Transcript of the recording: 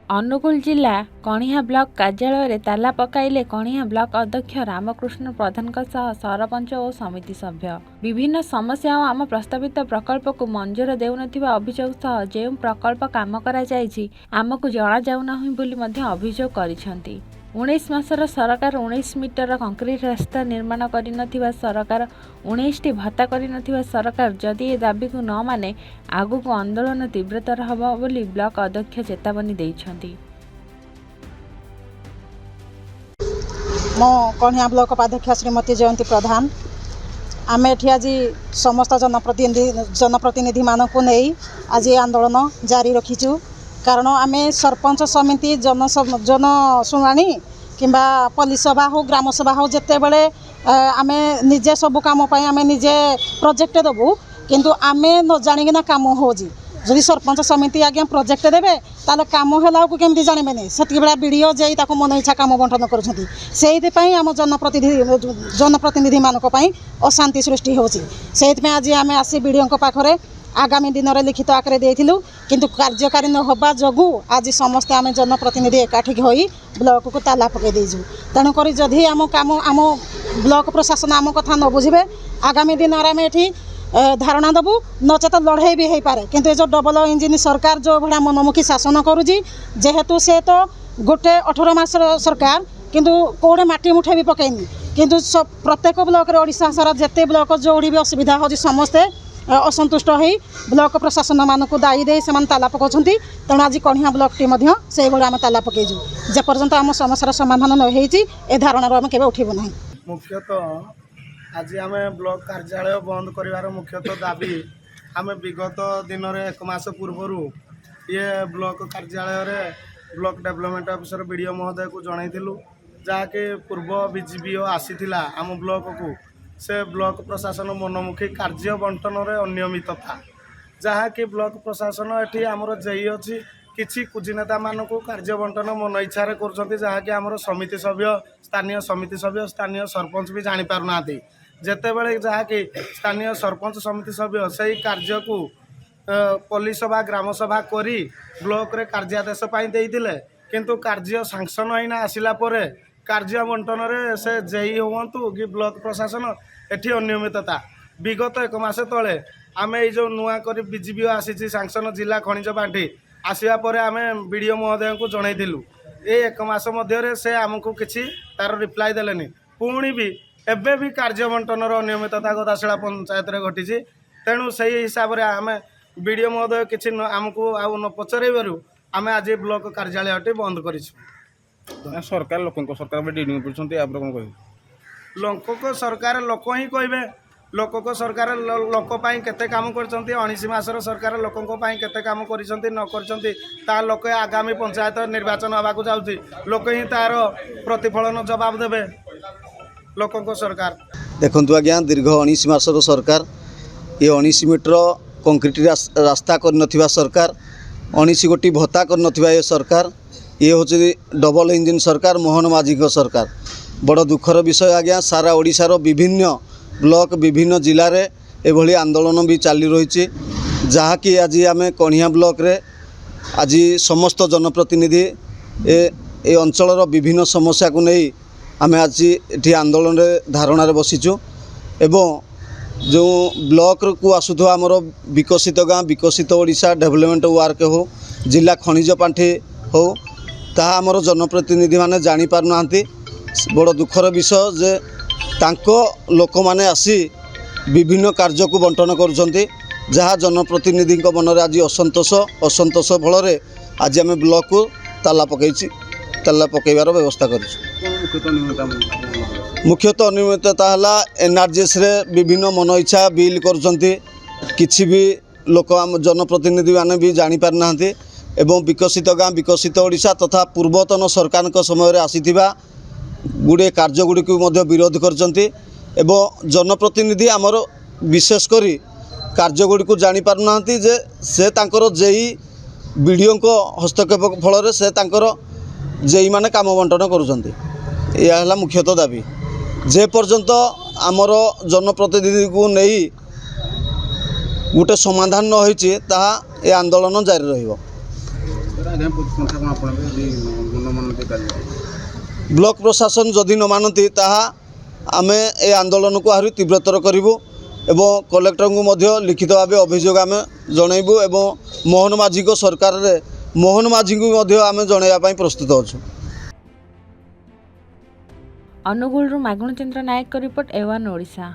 ଅନୁଗୁଳ ଜିଲ୍ଲା କଣିହାଁ ବ୍ଲକ କାର୍ଯ୍ୟାଳୟରେ ତାଲା ପକାଇଲେ କଣିହାଁ ବ୍ଲକ ଅଧ୍ୟକ୍ଷ ରାମକୃଷ୍ଣ ପ୍ରଧାନଙ୍କ ସହ ସରପଞ୍ଚ ଓ ସମିତି ସଭ୍ୟ। ବିଭିନ୍ନ ସମସ୍ୟା ଓ ଆମ ପ୍ରସ୍ତାବିତ ପ୍ରକଳ୍ପକୁ ମଞ୍ଜୁର ଦେଉନଥିବା ଅଭିଯୋଗ ସହ ଯେଉଁ ପ୍ରକଳ୍ପ କାମ କରାଯାଇଛି ଆମକୁ ଜଣାଯାଉନାହିଁ ବୋଲି ମଧ୍ୟ ଅଭିଯୋଗ କରିଛନ୍ତି। 19 ମାସର ସରକାର 19 ମିଟର କଂକ୍ରିଟ ରାସ୍ତା ନିର୍ମାଣ କରିନଥିବା ସରକାର, 19ଟି ଭତ୍ତା କରିନଥିବା ସରକାର ଯଦି ଏ ଦାବିକୁ ନ ମାନେ ଆଗକୁ ଆନ୍ଦୋଳନ ତୀବ୍ରତର ହେବ ବୋଲି ବ୍ଲକ ଅଧ୍ୟକ୍ଷ ଚେତାବନୀ ଦେଇଛନ୍ତି। मो कणिया ब्लॉक उपाध्यक्ष श्रीमती जयंती प्रधान आम एठी आज समस्त जनप्रतिनिधि मानक नहीं आज आंदोलन जारी रखीचु। कारण आम सरपंच समिति जनशुणाणी किंबा पुलिस सभा हो ग्राम सभा हो जिते बड़े आम निजे सब कम आम निजे प्रोजेक्ट देवु किंतु आम न जाणिकिना काम हो जदि सरपंच समिति आज्ञा प्रोजेक्ट देवे ताले काम है केमती जानवे से बेला वीडियो जे मन इच्छा काम बंटन कर आम जनप्रतिनिधि मानक अशांति सृष्टि होती आज आम आसी वीडियो पाखरे आगामी दिन में लिखित आकार देलु किंतु कार्यकारी न होबा जोगु आज समस्ते आम जनप्रतिनिधि एकाठी हो ब्लॉक को ताला पकई देजु। तेणुक जदि आम काम आम ब्लॉक प्रशासन आम कथा न बुझे आगामी दिन में आम एठी धारणा देवु नचेत लड़ाई भी हो पारे। किंतु जो डबल इंजिन सरकार जो भाया मनमुखी शासन करुँची जेहेतु से तो गोटे 18 मास सरकार किंतु कौड़े माटी मुठे भी पकईनी किंतु प्रत्येक ब्लॉक ओडिशा सारा जिते ब्लॉक जोड़ी भी असुविधा हो समस्ते असंतुष्ट हो ब्लॉक प्रशासन मानक दायी दे से ताला पकाउं। तेणु आज कणिया ब्लॉक टी से भाई आम ताला पकईजु जेपर्यंत आम समस्यार समाधान न हो धारणार आम केवे उठबू ना। मुख्यतः आज आम ब्लॉक कार्यालय बंद कर मुख्यतः दाबी आम विगत दिन में 1 मास पूर्वर ये ब्लॉक कार्यालय ब्लॉक डेवलपमेंट ऑफिसर बीडीओ महोदय को जनइलु जहाँकि पूर्व बीजीपीओ आसीथिला आम ब्लॉक को से ब्लॉक प्रशासन मनमुखी कार्य बंटन अनियमितता जहाँकि ब्लॉक प्रशासन एटी आमर जेई अच्छी किसी कुजिनेता मानक कार्य बंटन मन इच्छा कर जहाँकि आमर समिति सभ्य स्थानीय सरपंच भी जापारना जिते बड़े जहाँकि स्थानीय सरपंच समिति सभ्य से कार्य को पुलिस सभा ग्राम सभा करी ब्लॉक रे कार्यादेश देते किंतु कार्य सांक्शन होना आसला कार्य बंटन से जेई हूँ कि ब्लॉक प्रशासन एटी अनियमितता विगत 1 मास तले आम जो नुआ कर बीजीपी आसी सांक्शन जिला खनिज पांठी आसवा पर आम बीडीओ महोदय को जनइलु ये 1 मास मध्य से आमको किसी तार रिप्लाई देलेनी पुणी भी एबे भी कार्य बंटन अनियमितता गदाशिला पंचायत रे घटी। तेणु से हिसाब से आम बीडीओ महोदय किसी आमको आउ न पचर आम आज ब्लॉक कार्यालय बंद कर सरकार लोक सरकार लोक ही कहे लोक को सरकार लोक केते काम कर 19 मासर सरकार लोकों केते काम कर लोक आगामी पंचायत निर्वाचन होगा जाऊँगी लोक ही तार प्रतिफलन जवाब देवे लोकों सरकार। देखु आज्ञा दीर्घ 19 मासर सरकार ये 19 मीटर कंक्रीट रास्ता कर सरकार 19 गोटी भत्ता कर सरकार ये हूँ डबल इंजिन सरकार मोहन माझी सरकार। बड़ दुखर विषय आज्ञा सारा ओडिशार विभिन्न ब्लॉक विभिन्न जिले में एभली आंदोलन भी चली रही जहाँकि आज आम कणिया ब्लॉक रे आज समस्त जनप्रतिनिधि ए अंचलर विभिन्न समस्या को नहीं आम आज ये आंदोलन धारणार बसीचु एवं जो ब्लॉक को आसुवा आमर विकसित गाँ विकसित ओडिशा डेवलपमेंट वर्क हो जिला खनिज पांठी हो ताहा आमर जनप्रतिनिधि माने जानी पारना बड़ दुखर विषय जे तांको लोक माने आसी विभिन्न कार्य को बंटन करुछंती जहाँ जनप्रतिनिधि मन में आज असंतोष फल आज आम ब्लॉक को ताला पकईबार व्यवस्था कर। मुख्यतः अनियमितता है एनआरजीएस रे विभिन्न मन इच्छा बिल करुछंती किछि भी लोक आम जनप्रतिनिधि माने भी जानी पारना एवं विकसित गाँ विकसित ओडिशा तथा पूर्वतन सरकार समय आसीथिबा गुड़े कार्यगुड़ी को विरोध करचंती एवं जनप्रतिनिधि आमर विशेषकर कार्यगुड़ी को जानी पारना जे से तांकर जेई बीडीओ को हस्तक्षेप फल से तांकर जेई माने काम बंटन करुछंती यह है मुख्यतः दाबी जे पर्यंत आमर जनप्रतिनिधि को नहीं गोटे समाधान न होइछि ताहा ए आंदोलन जारी रहिबो। ଆଜ୍ଞା ପୋଜିସନ୍ କ'ଣ ଆପଣଙ୍କ ଯଦି ନ ମାନନ୍ତି କାର୍ଯ୍ୟ ବ୍ଲକ ପ୍ରଶାସନ ଯଦି ନ ମାନନ୍ତି ତାହା ଆମେ ଏ ଆନ୍ଦୋଳନକୁ ଆହୁରି ତୀବ୍ରତର କରିବୁ ଏବଂ କଲେକ୍ଟରଙ୍କୁ ମଧ୍ୟ ଲିଖିତ ଭାବେ ଅଭିଯୋଗ ଆମେ ଜଣାଇବୁ ଏବଂ ମୋହନ ମାଝୀଙ୍କ ସରକାରରେ ମୋହନ ମାଝୀଙ୍କୁ ମଧ୍ୟ ଆମେ ଜଣାଇବା ପାଇଁ ପ୍ରସ୍ତୁତ ଅଛୁ। ଅନୁଗୁଳରୁ ମାଗୁଣଚନ୍ଦ୍ର ନାୟକଙ୍କ ରିପୋର୍ଟ A1 ଓଡ଼ିଶା।